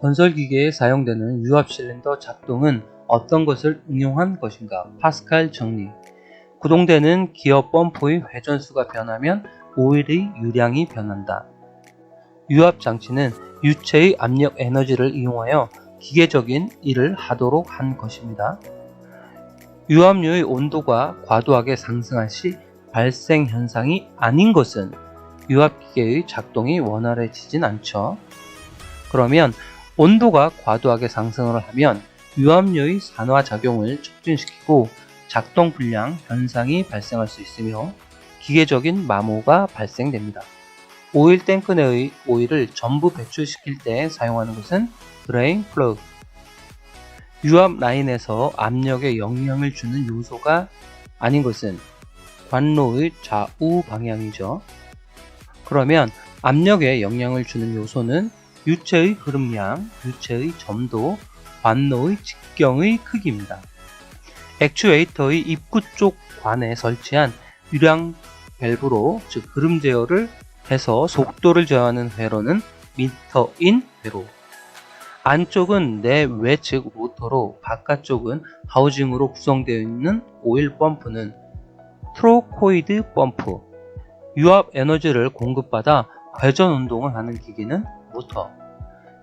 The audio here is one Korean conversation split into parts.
건설기계에 사용되는 유압 실린더 작동은 어떤 것을 응용한 것인가? 파스칼 정리. 구동되는 기어 펌프의 회전수가 변하면 오일의 유량이 변한다. 유압 장치는 유체의 압력 에너지를 이용하여 기계적인 일을 하도록 한 것입니다. 유압유의 온도가 과도하게 상승할 시 발생 현상이 아닌 것은 유압기계의 작동이 원활해지진 않죠. 그러면 온도가 과도하게 상승을 하면 유압유의 산화작용을 촉진시키고 작동 불량 현상이 발생할 수 있으며 기계적인 마모가 발생됩니다. 오일 탱크 내의 오일을 전부 배출시킬 때 사용하는 것은 드레인 플러그. 유압 라인에서 압력에 영향을 주는 요소가 아닌 것은 관로의 좌우 방향이죠. 그러면 압력에 영향을 주는 요소는 유체의 흐름량, 유체의 점도, 관로의 직경의 크기입니다. 액추에이터의 입구 쪽 관에 설치한 유량 밸브로, 즉 흐름 제어를 해서 속도를 제어하는 회로는 미터인 회로. 안쪽은 내외 즉 로터로, 바깥쪽은 하우징으로 구성되어 있는 오일 펌프는 트로코이드 펌프. 유압 에너지를 공급받아 회전 운동을 하는 기기는 모터.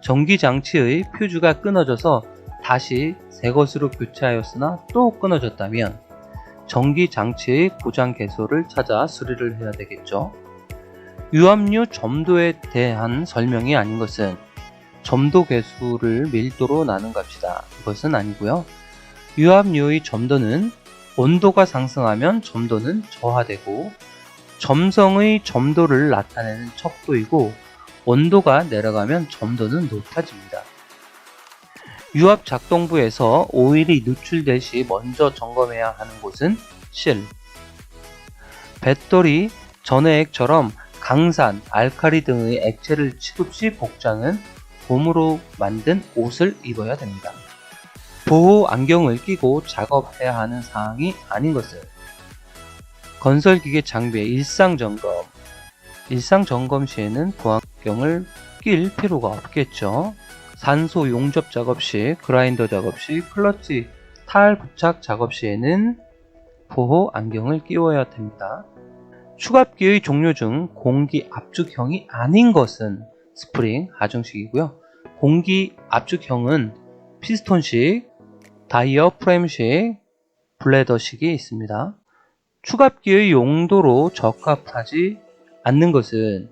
전기 장치의 퓨즈가 끊어져서 다시 새 것으로 교체하였으나 또 끊어졌다면 전기 장치의 고장 개소를 찾아 수리를 해야 되겠죠. 유압유 점도에 대한 설명이 아닌 것은 점도 개수를 밀도로 나눈 값이다. 이것은 아니고요. 유압유의 점도는 온도가 상승하면 점도는 저하되고 점성의 점도를 나타내는 척도이고 온도가 내려가면 점도는 높아집니다. 유압 작동부에서 오일이 누출될 시 먼저 점검해야 하는 곳은 실. 배터리, 전해액처럼 강산, 알칼리 등의 액체를 취급 시 복장은 봄으로 만든 옷을 입어야 됩니다. 보호 안경을 끼고 작업해야 하는 사항이 아닌 것은 건설기계 장비의 일상점검. 일상점검 시에는 보안경을 낄 필요가 없겠죠. 산소 용접 작업 시, 그라인더 작업 시, 클러치 탈 부착 작업 시에는 보호 안경을 끼워야 됩니다. 추갑기의 종류 중 공기 압축형이 아닌 것은 스프링, 하중식이고요. 공기 압축형은 피스톤식, 다이어프램식, 블레더식이 있습니다. 추갑기의 용도로 적합하지 않는 것은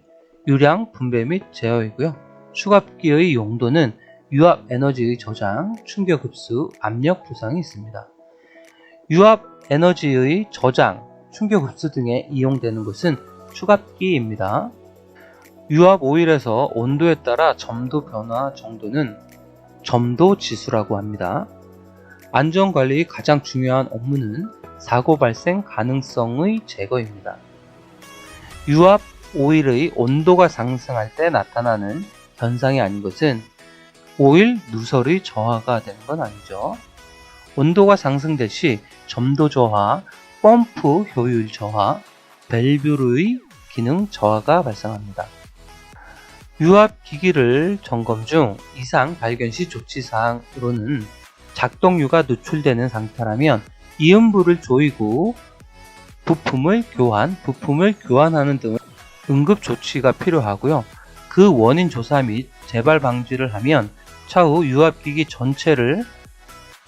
유량 분배 및 제어이고요. 추갑기의 용도는 유압 에너지의 저장, 충격 흡수, 압력 부상이 있습니다. 유압 에너지의 저장, 충격 흡수 등에 이용되는 것은 추갑기입니다. 유압 오일에서 온도에 따라 점도 변화 정도는 점도 지수라고 합니다. 안전관리의 가장 중요한 업무는 사고 발생 가능성의 제거입니다. 유압 오일의 온도가 상승할 때 나타나는 현상이 아닌 것은 오일 누설의 저하가 되는 건 아니죠. 온도가 상승될 시 점도 저하, 펌프 효율 저하, 밸브의 기능 저하가 발생합니다. 유압 기기를 점검 중 이상 발견 시 조치사항으로는 작동유가 누출되는 상태라면 이음부를 조이고 부품을 교환하는 등의 응급 조치가 필요하고요. 그 원인 조사 및 재발 방지를 하면 차후 유압기기 전체를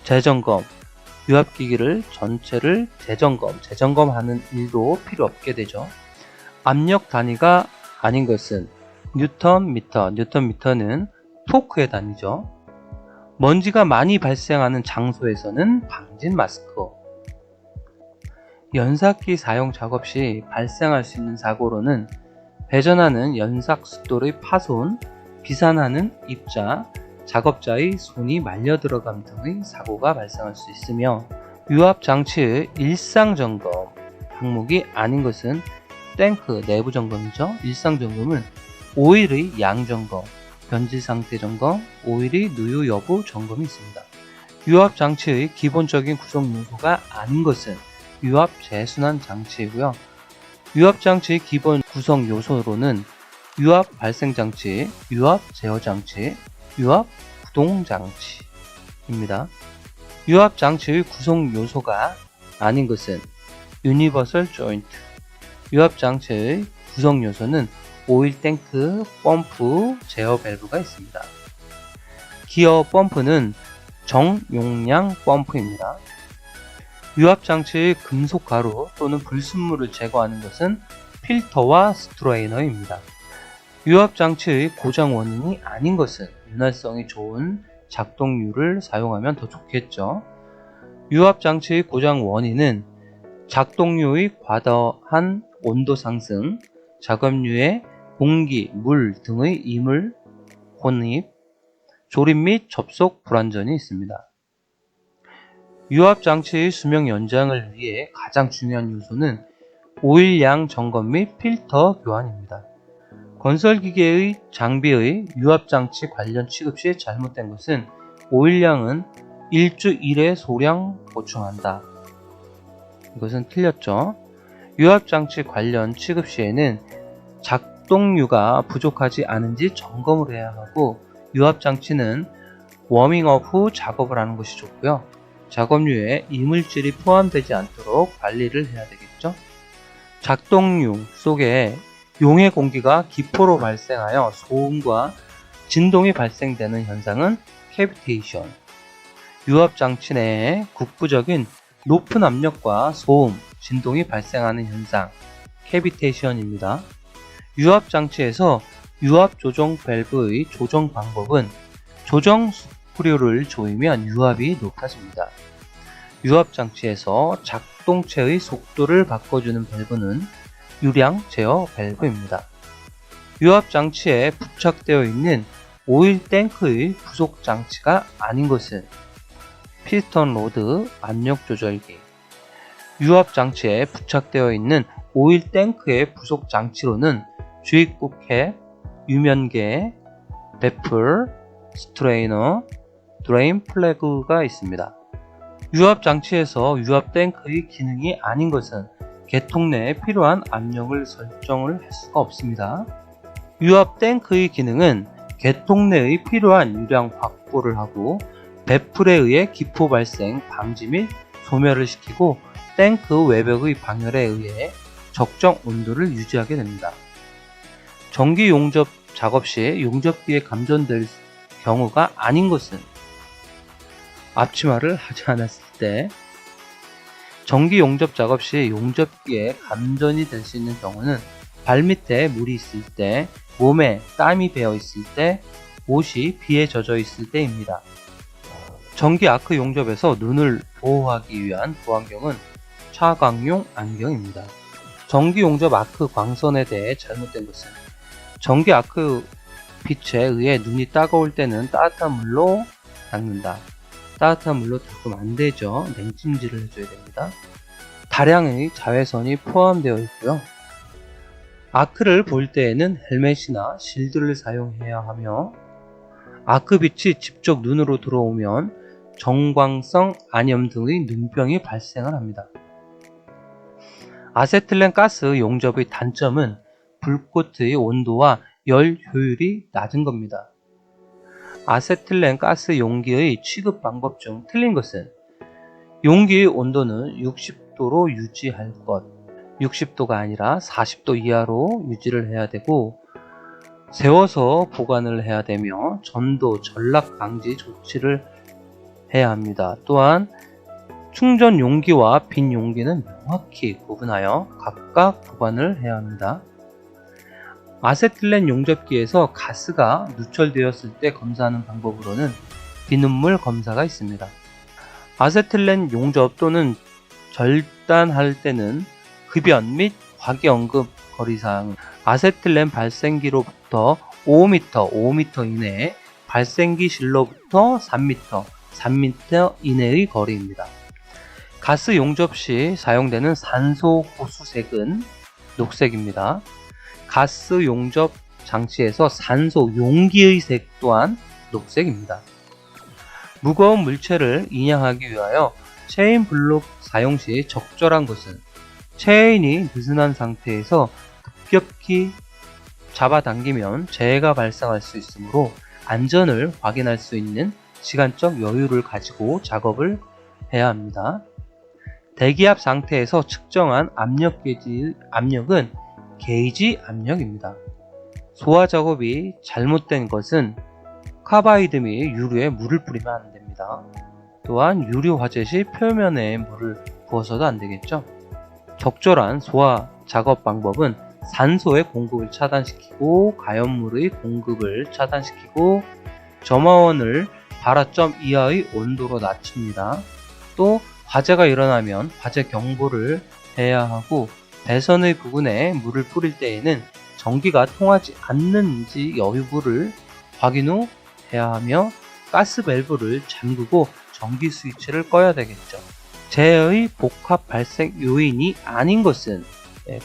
재점검, 유압기기를 전체를 재점검하는 일도 필요 없게 되죠. 압력 단위가 아닌 것은 뉴턴미터, 뉴턴미터는 토크의 단위죠. 먼지가 많이 발생하는 장소에서는 방진 마스크. 연삭기 사용 작업 시 발생할 수 있는 사고로는 배전하는 연삭 숫돌의 파손, 비산하는 입자, 작업자의 손이 말려 들어감 등의 사고가 발생할 수 있으며 유압 장치의 일상 점검 항목이 아닌 것은 탱크 내부 점검이죠. 일상 점검은 오일의 양 점검, 변질 상태 점검, 오일의 누유 여부 점검이 있습니다. 유압 장치의 기본적인 구성 요소가 아닌 것은 유압 재순환 장치이고요. 유압 장치의 기본 구성 요소로는 유압 발생 장치, 유압 제어 장치, 유압 구동장치입니다. 유압장치의 구성 요소가 아닌 것은 유니버설 조인트. 유압장치의 구성 요소는 오일 탱크, 펌프, 제어 밸브가 있습니다. 기어 펌프는 정용량 펌프입니다. 유압장치의 금속 가루 또는 불순물을 제거하는 것은 필터와 스트레이너입니다. 유압장치의 고장 원인이 아닌 것은 윤활성이 좋은 작동유를 사용하면 더 좋겠죠. 유압장치의 고장 원인은 작동유의 과다한 온도 상승, 작업유의 공기, 물 등의 이물 혼입, 조립 및 접속 불완전이 있습니다. 유압장치의 수명 연장을 위해 가장 중요한 요소는 오일량 점검 및 필터 교환입니다. 건설기계의 장비의 유압장치 관련 취급 시 잘못된 것은 오일량은 일주 1회 소량 보충한다. 이것은 틀렸죠. 유압장치 관련 취급 시에는 작동유가 부족하지 않은지 점검을 해야 하고, 유압장치는 워밍업 후 작업을 하는 것이 좋고요. 작업유에 이물질이 포함되지 않도록 관리를 해야 되겠죠. 작동유 속에 용해 공기가 기포로 발생하여 소음과 진동이 발생되는 현상은 캐비테이션. 유압장치 내에 국부적인 높은 압력과 소음, 진동이 발생하는 현상, 캐비테이션입니다. 유압장치에서 유압 조정 밸브의 조정 방법은 조정 스크류를 조이면 유압이 높아집니다. 유압장치에서 작동체의 속도를 바꿔주는 밸브는 유량 제어 밸브입니다. 유압장치에 부착되어 있는 오일 탱크의 부속 장치가 아닌 것은 피스톤 로드, 압력 조절기. 유압장치에 부착되어 있는 오일 탱크의 부속 장치로는 주입구 캡, 유면계, 배풀, 스트레이너, 드레인 플래그가 있습니다. 유압장치에서 유압 탱크의 기능이 아닌 것은 개통 내에 필요한 압력을 설정을 할 수가 없습니다. 유압 탱크의 기능은 개통 내의 필요한 유량 확보를 하고, 배풀에 의해 기포 발생 방지 및 소멸을 시키고, 탱크 외벽의 방열에 의해 적정 온도를 유지하게 됩니다. 전기 용접 작업 시 용접기에 감전될 경우가 아닌 것은 앞치마를 하지 않았을 때, 전기 용접 작업 시 용접기에 감전이 될 수 있는 경우는 발밑에 물이 있을 때, 몸에 땀이 배어 있을 때, 옷이 비에 젖어 있을 때입니다. 전기 아크 용접에서 눈을 보호하기 위한 보안경은 차광용 안경입니다. 전기 용접 아크 광선에 대해 잘못된 것은 전기 아크 빛에 의해 눈이 따가울 때는 따뜻한 물로 닦는다. 따뜻한 물로 닦으면 안 되죠. 냉찜질을 해줘야 됩니다. 다량의 자외선이 포함되어 있고요. 아크를 볼 때에는 헬멧이나 실드를 사용해야 하며, 아크 빛이 직접 눈으로 들어오면 정광성 안염 등의 눈병이 발생을 합니다. 아세틸렌 가스 용접의 단점은 불꽃의 온도와 열 효율이 낮은 겁니다. 아세틸렌 가스 용기의 취급 방법 중 틀린 것은 용기의 온도는 60도로 유지할 것, 60도가 아니라 40도 이하로 유지를 해야 되고, 세워서 보관을 해야 되며 전도, 전락 방지 조치를 해야 합니다. 또한 충전 용기와 빈 용기는 명확히 구분하여 각각 보관을 해야 합니다. 아세틸렌 용접기에서 가스가 누출되었을 때 검사하는 방법으로는 비눗물 검사가 있습니다. 아세틸렌 용접 또는 절단할 때는 흡연 및 화기언급 거리사항, 아세틸렌 발생기로부터 5m 이내에, 발생기실로부터 3m 이내의 거리입니다. 가스 용접 시 사용되는 산소 호수색은 녹색입니다. 가스 용접 장치에서 산소 용기의 색 또한 녹색입니다. 무거운 물체를 인양하기 위하여 체인 블록 사용 시 적절한 것은 체인이 느슨한 상태에서 급격히 잡아당기면 재해가 발생할 수 있으므로 안전을 확인할 수 있는 시간적 여유를 가지고 작업을 해야 합니다. 대기압 상태에서 측정한 압력은 게이지 압력입니다. 소화 작업이 잘못된 것은 카바이드 및 유류에 물을 뿌리면 안 됩니다. 또한 유류 화재 시 표면에 물을 부어서도 안 되겠죠. 적절한 소화 작업 방법은 산소의 공급을 차단시키고 가연물의 공급을 차단시키고 점화원을 발화점 이하의 온도로 낮춥니다. 또 화재가 일어나면 화재 경보를 해야 하고 배선의 부근에 물을 뿌릴 때에는 전기가 통하지 않는지 여부를 확인 후 해야 하며 가스 밸브를 잠그고 전기 스위치를 꺼야 되겠죠. 재해의 복합 발생 요인이 아닌 것은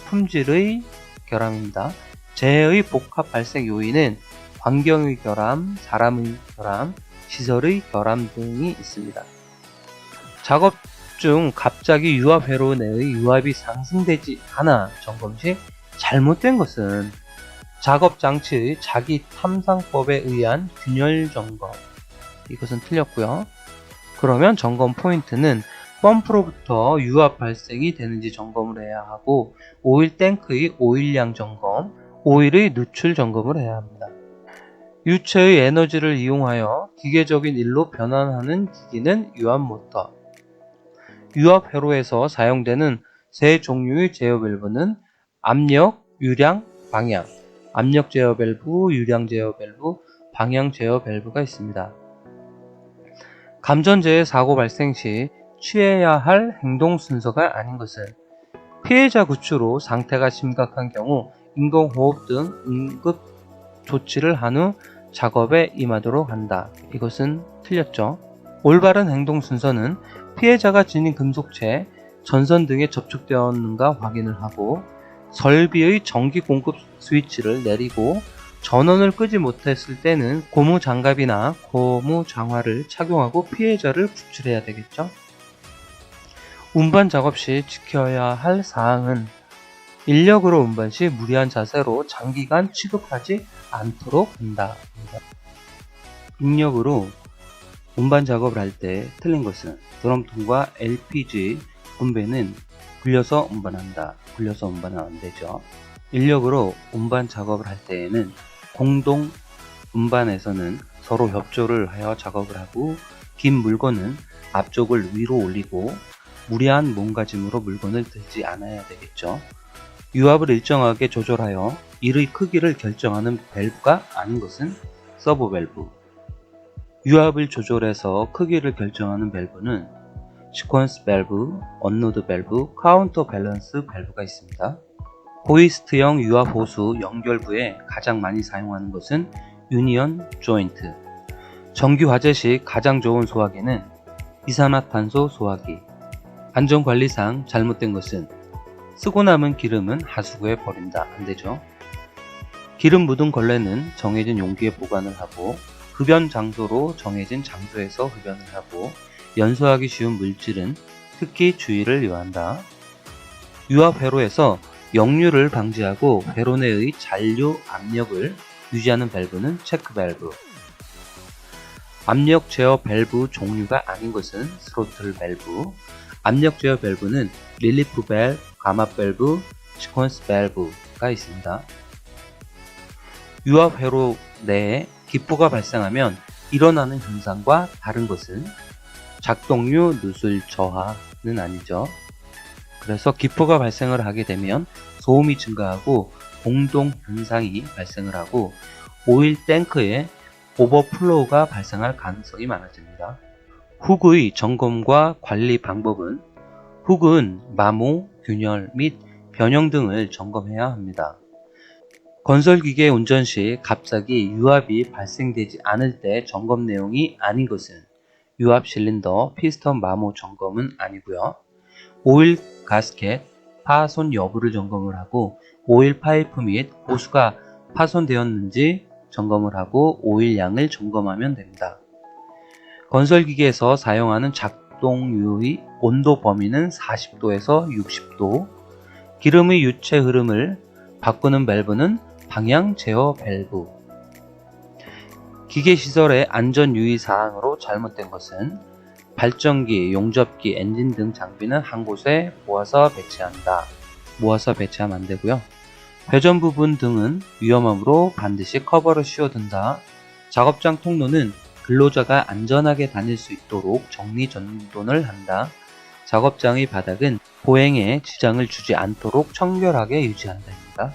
품질의 결함입니다. 재해의 복합 발생 요인은 환경의 결함, 사람의 결함, 시설의 결함 등이 있습니다. 작업 중 갑자기 유압 회로 내의 유압이 상승되지 않아 점검 시 잘못된 것은 작업 장치의 자기 탐상법에 의한 균열 점검. 이것은 틀렸고요. 그러면 점검 포인트는 펌프로부터 유압 발생이 되는지 점검을 해야 하고 오일 탱크의 오일량 점검, 오일의 누출 점검을 해야 합니다. 유체의 에너지를 이용하여 기계적인 일로 변환하는 기기는 유압 모터. 유압 회로에서 사용되는 세 종류의 제어 밸브는 압력, 유량, 방향, 압력 제어 밸브, 유량 제어 밸브, 방향 제어 밸브가 있습니다. 감전재해 사고 발생 시 취해야 할 행동 순서가 아닌 것은 피해자 구출 후 상태가 심각한 경우 인공호흡 등 응급 조치를 한 후 작업에 임하도록 한다. 이것은 틀렸죠. 올바른 행동 순서는 피해자가 지닌 금속체, 전선 등에 접촉되었는가 확인을 하고 설비의 전기 공급 스위치를 내리고 전원을 끄지 못했을 때는 고무 장갑이나 고무 장화를 착용하고 피해자를 구출해야 되겠죠. 운반 작업 시 지켜야 할 사항은 인력으로 운반 시 무리한 자세로 장기간 취급하지 않도록 한다. 인력으로 운반 작업을 할 때 틀린 것은 드럼통과 LPG 분배는 굴려서 운반한다. 굴려서 운반은 안 되죠. 인력으로 운반 작업을 할 때에는 공동 운반에서는 서로 협조를 하여 작업을 하고 긴 물건은 앞쪽을 위로 올리고 무리한 몸가짐으로 물건을 들지 않아야 되겠죠. 유압을 일정하게 조절하여 일의 크기를 결정하는 밸브가 아닌 것은 서브 밸브. 유압을 조절해서 크기를 결정하는 밸브는 시퀀스 밸브, 언로드 밸브, 카운터 밸런스 밸브가 있습니다. 호이스트형 유압 호수 연결부에 가장 많이 사용하는 것은 유니언 조인트. 정규 화재 시 가장 좋은 소화기는 이산화탄소 소화기. 안전관리상 잘못된 것은 쓰고 남은 기름은 하수구에 버린다. 안되죠. 기름 묻은 걸레는 정해진 용기에 보관을 하고 흡연 장소로 정해진 장소에서 흡연을 하고 연소하기 쉬운 물질은 특히 주의를 요한다. 유압 회로에서 역류를 방지하고 회로 내의 잔류 압력을 유지하는 밸브는 체크 밸브. 압력 제어 밸브 종류가 아닌 것은 스로틀 밸브. 압력 제어 밸브는 릴리프 밸브, 가마 밸브, 시퀀스 밸브가 있습니다. 유압 회로 내에 기포가 발생하면 일어나는 현상과 다른 것은 작동류 누술 저하는 아니죠. 그래서 기포가 발생을 하게 되면 소음이 증가하고 공동 현상이 발생을 하고 오일 탱크에 오버플로우가 발생할 가능성이 많아집니다. 훅의 점검과 관리 방법은 훅은 마모, 균열 및 변형 등을 점검해야 합니다. 건설기계 운전 시 갑자기 유압이 발생되지 않을 때 점검 내용이 아닌 것은 유압 실린더, 피스톤 마모 점검은 아니고요. 오일 가스켓, 파손 여부를 점검을 하고 오일 파이프 및 호수가 파손되었는지 점검을 하고 오일 양을 점검하면 됩니다. 건설기계에서 사용하는 작동유의 온도 범위는 40도에서 60도, 기름의 유체 흐름을 바꾸는 밸브는 방향 제어 밸브. 기계시설의 안전 유의사항으로 잘못된 것은 발전기, 용접기, 엔진 등 장비는 한 곳에 모아서 배치한다. 모아서 배치하면 안 되고요. 배전 부분 등은 위험하므로 반드시 커버를 씌워둔다. 작업장 통로는 근로자가 안전하게 다닐 수 있도록 정리정돈을 한다. 작업장의 바닥은 보행에 지장을 주지 않도록 청결하게 유지한다입니다.